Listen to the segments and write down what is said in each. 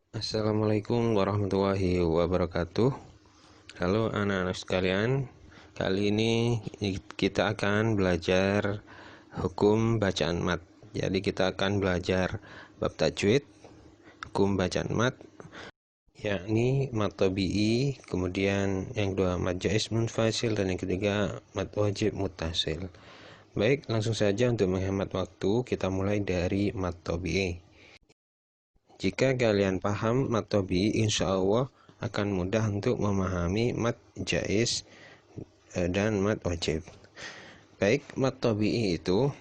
Assalamualaikum warahmatullahi wabarakatuh. Halo anak-anak sekalian, kali ini kita akan belajar hukum bacaan mat. Jadi kita akan belajar bab tajwid, hukum bacaan mat, yakni mat tabi'i, kemudian yang kedua mat jaiz munfasil, dan yang ketiga mat wajib muttasil. Baik, langsung saja untuk menghemat waktu, kita mulai dari mat tabi'i. Jika kalian paham mat tabi'i, insya Allah akan mudah untuk memahami mat jaiz dan mat wajib. Baik, mat tabi'i itu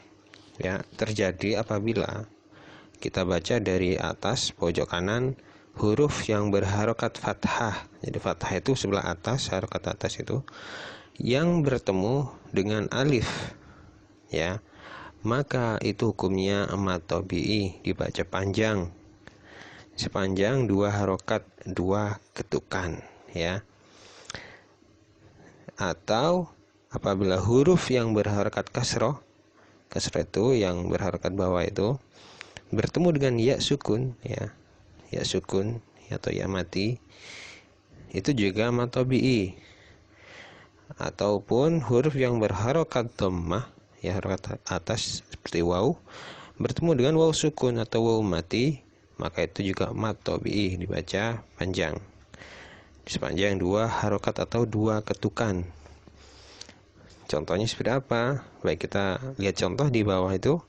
terjadi apabila kita baca dari atas pojok kanan huruf yang berharokat fathah. Jadi fathah itu sebelah atas, harokat atas itu yang bertemu dengan alif, maka itu hukumnya mat tabi'i, dibaca panjang sepanjang 2 harokat, 2 ketukan, Atau apabila huruf yang berharokat kasroh itu yang berharokat bawah itu bertemu dengan ya sukun, ya sukun atau ya mati, itu juga mat tabi'i. Ataupun huruf yang berharokat dhammah, harokat atas seperti waw, bertemu dengan waw sukun atau waw mati, maka itu juga mat tabi'i, dibaca panjang sepanjang 2 harokat atau 2 ketukan. Contohnya seperti apa? Baik, kita lihat contoh di bawah itu.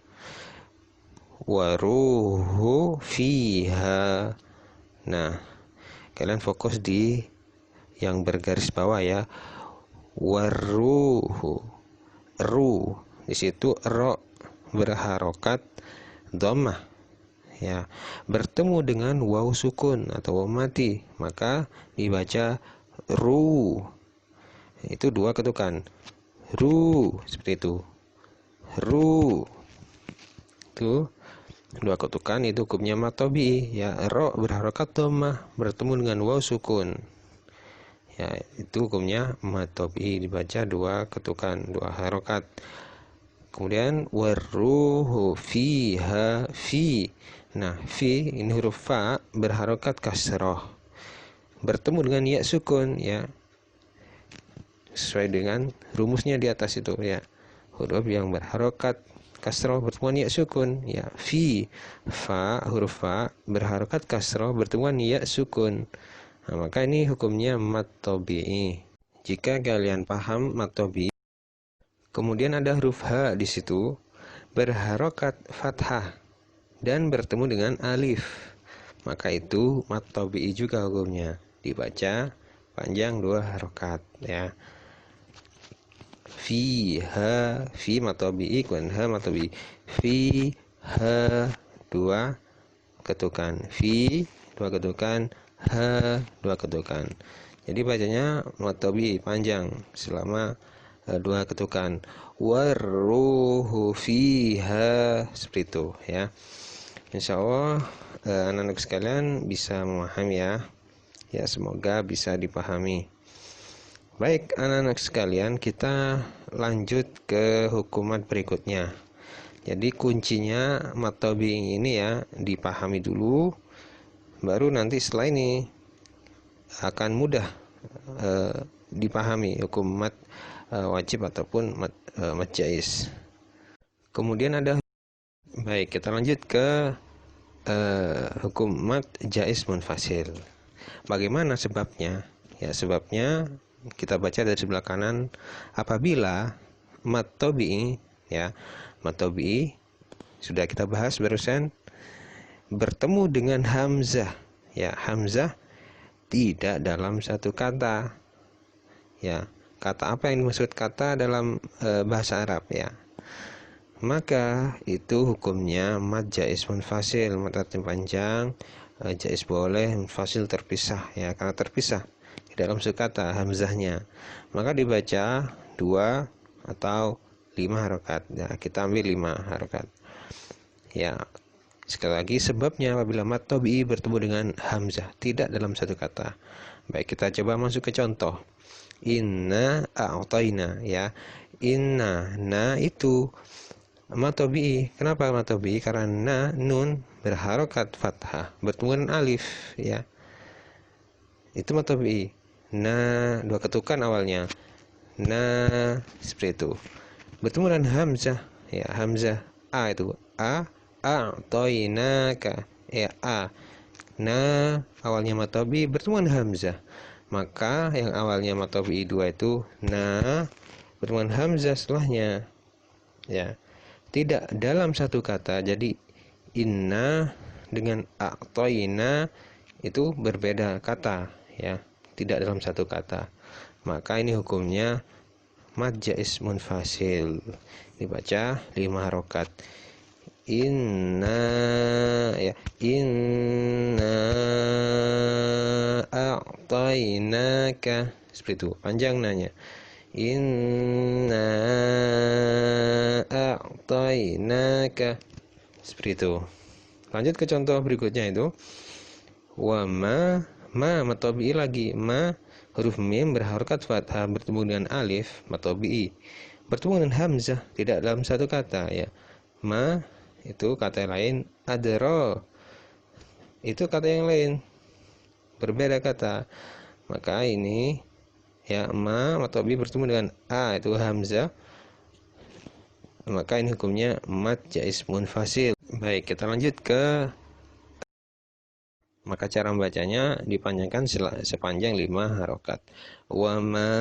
Waruhu fiha. Nah, kalian fokus di yang bergaris bawah ya. Waruhu, ru, di situ ro berharokat dhammah, bertemu dengan waw sukun atau waw mati, maka dibaca ru. Itu 2 ketukan, ru, seperti itu, ru. Itu 2 ketukan, itu hukumnya mat tabi'i, ro berharokat dhammah bertemu dengan waw sukun, itu hukumnya mat tabi'i, dibaca 2 ketukan, 2 harokat. Kemudian waruhu fiha, fi. Nah, fi ini huruf fa berharokat kasroh bertemu dengan ya sukun, sesuai dengan rumusnya di atas itu, huruf yang berharokat kasroh bertemu dengan ya sukun, fi, fa, huruf fa berharokat kasroh bertemu dengan ya sukun. Nah, maka ini hukumnya mat tabi'i. Jika kalian paham mat tabi'i, kemudian ada huruf ha di situ berharokat fathah dan bertemu dengan alif, maka itu mat tabi'i juga hukumnya, dibaca panjang 2 harokat, Fiha, fi mat tabi'i, kemudian ha mat tabi'i, fi ha 2 ketukan, fi 2 ketukan, ha 2 ketukan. Jadi bacanya mat tabi'i panjang selama 2 ketukan. Waruhu fiha, seperti itu, Insya Allah anak-anak sekalian bisa memahami, semoga bisa dipahami. Baik anak-anak sekalian, kita lanjut ke hukuman berikutnya. Jadi kuncinya mat tabi'i ini dipahami dulu, baru nanti setelah ini akan mudah dipahami hukum mat wajib ataupun mat jaiz. Kemudian ada, baik, kita lanjut ke hukum mat jaiz munfasil. Bagaimana sebabnya? Sebabnya kita baca dari sebelah kanan. Apabila mat tabi'i, mat tabi'i sudah kita bahas barusan, bertemu dengan hamzah, hamzah tidak dalam satu kata, kata apa yang dimaksud kata dalam bahasa Arab, maka itu hukumnya mat jaiz munfasil, mat artinya panjang, jaiz boleh, munfasil terpisah, karena terpisah di dalam sekata hamzahnya, maka dibaca 2 atau 5 harokat, kita ambil 5 harokat, sekali lagi sebabnya apabila mat tabi'i bertemu dengan hamzah tidak dalam satu kata. Baik, kita coba masuk ke contoh. Inna a'tayna, inna, na itu mat tabi'i. Kenapa mat tabi'i? Karena nun berharokat fathah bertemu dengan alif, ya. Itu mad tabi'i. Na, dua ketukan awalnya. Na, seperti itu. Bertemu dengan hamzah, ya, hamzah a itu a'toinaka, ya, a. Na, awalnya mad tabi'i bertemu dengan hamzah. Maka yang awalnya mad tabi'i 2 itu na bertemu dengan hamzah setelahnya, ya. Tidak dalam satu kata. Jadi inna dengan a'toina itu berbeda kata, ya, tidak dalam satu kata. Maka ini hukumnya mad jaiz munfasil. Dibaca 5 harokat. Inna, ya, inna a'tainaka, seperti itu, panjang nanya. Inna a'tainaka, seperti itu. Lanjut ke contoh berikutnya itu. Wa ma mad tabi'i lagi. Ma, huruf mim berharokat fathah bertemu dengan alif, mad tabi'i. Bertemu dengan hamzah, tidak dalam satu kata, ya. Ma itu kata yang lain, adra itu kata yang lain, berbeda kata. Maka ini, ya, mad tabi'i bertemu dengan a itu hamzah. Maka ini hukumnya mad jaiz munfasil. Baik, kita lanjut ke. Maka cara membacanya dipanjangkan sepanjang 5 harokat. Wa ma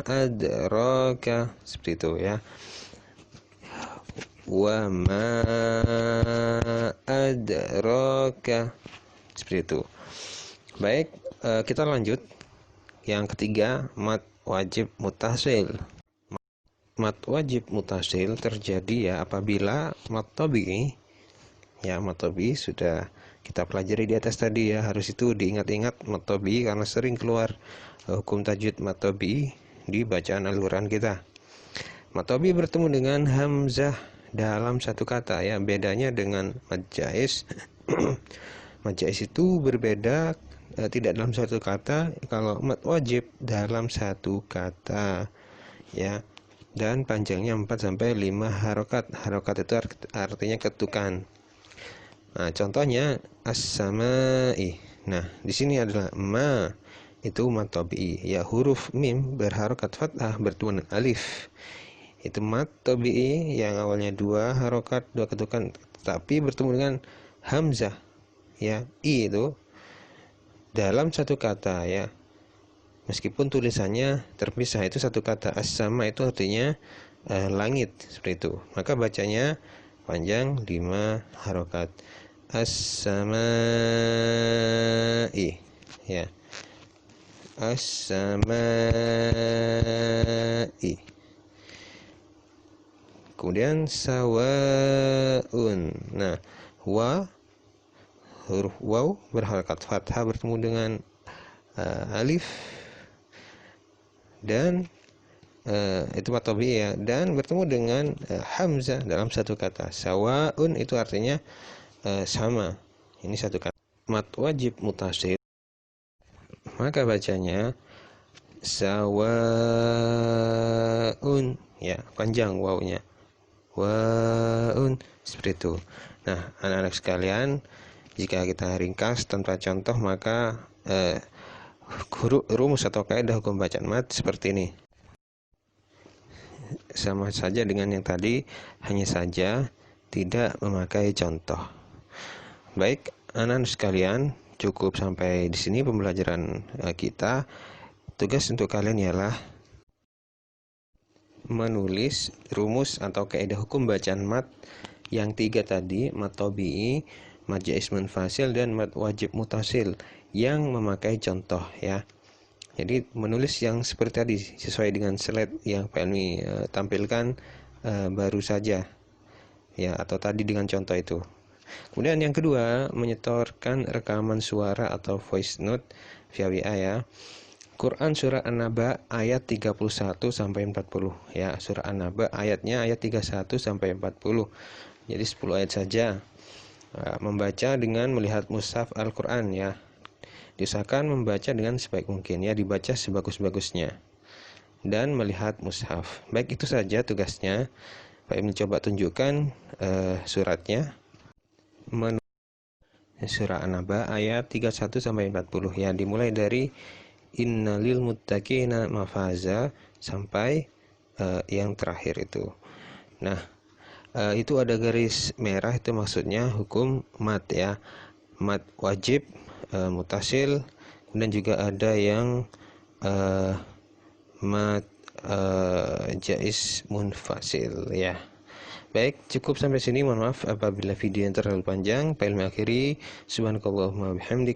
adraka, seperti itu, ya. Wa ma adraka, seperti itu. Baik, kita lanjut. Yang ketiga, mad wajib mutasil. Mad wajib mutasil terjadi, ya, apabila mad tabi'i, ya, mad tabi'i sudah kita pelajari di atas tadi, ya. Harus itu diingat-ingat mad tabi'i karena sering keluar hukum tajwid mad tabi'i di bacaan Al-Qur'an kita. Mad tabi'i bertemu dengan hamzah dalam satu kata, ya. Bedanya dengan mad jaiz. Mad jaiz itu berbeda, tidak dalam satu kata. Kalau mad wajib dalam satu kata, ya. Dan panjangnya 4 sampai 5 harokat. Harokat itu artinya ketukan. Nah, contohnya as-sama'i. Nah, di sini adalah ma, itu mad tabi'i, ya, huruf mim berharokat fathah bertemu dengan alif. Itu mad tabi'i yang awalnya 2 harokat, 2 ketukan, tapi bertemu dengan hamzah, ya, i itu dalam satu kata, ya. Meskipun tulisannya terpisah, itu satu kata. As-sama itu artinya langit, seperti itu. Maka bacanya panjang 5 harokat. As-sama'i, ya. As-sama'i. Kemudian sawaun. Nah, huruf waw berharokat fathah bertemu dengan alif, dan itu mad tabi'i, ya, dan bertemu dengan hamzah dalam satu kata. Sawaun itu artinya sama. Ini satu kata. Mad wajib mutasil, maka bacanya sawaun, ya, panjang wawnya. Waun, seperti itu. Nah, anak-anak sekalian, jika kita ringkas tanpa contoh, maka rumus atau kaidah hukum bacaan mad seperti ini. Sama saja dengan yang tadi, hanya saja tidak memakai contoh. Baik, anak-anak sekalian, cukup sampai di sini pembelajaran kita. Tugas untuk kalian ialah menulis rumus atau kaidah hukum bacaan mad yang 3 tadi, mad tabi'i, mad jaiz munfasil, dan mad wajib mutasil, yang memakai contoh, ya. Jadi menulis yang seperti tadi sesuai dengan slide yang Pak Elmi tampilkan baru saja, ya, atau tadi dengan contoh itu. Kemudian yang kedua, menyetorkan rekaman suara atau voice note via WA, ya. Quran surah An-Naba ayat 31 sampai 40, ya. Surah An-Naba ayatnya ayat 31 sampai 40. Jadi 10 ayat saja. Membaca dengan melihat mushaf Al-Qur'an, ya. Diusahakan membaca dengan sebaik mungkin, ya, dibaca sebagus-bagusnya dan melihat mushaf. Baik, itu saja tugasnya. Pak Ibnu coba tunjukkan suratnya. surah An-Naba ayat 31 sampai 40 ya, dimulai dari innalil muttaqina mafaza sampai yang terakhir itu. Nah, itu ada garis merah, itu maksudnya hukum mat ya, mat wajib, mutasil, kemudian juga ada yang mat jais munfasil ya. Baik, cukup sampai sini. Mohon maaf apabila video yang terlalu panjang. File mengakhiri subhanakallahumma bihamdik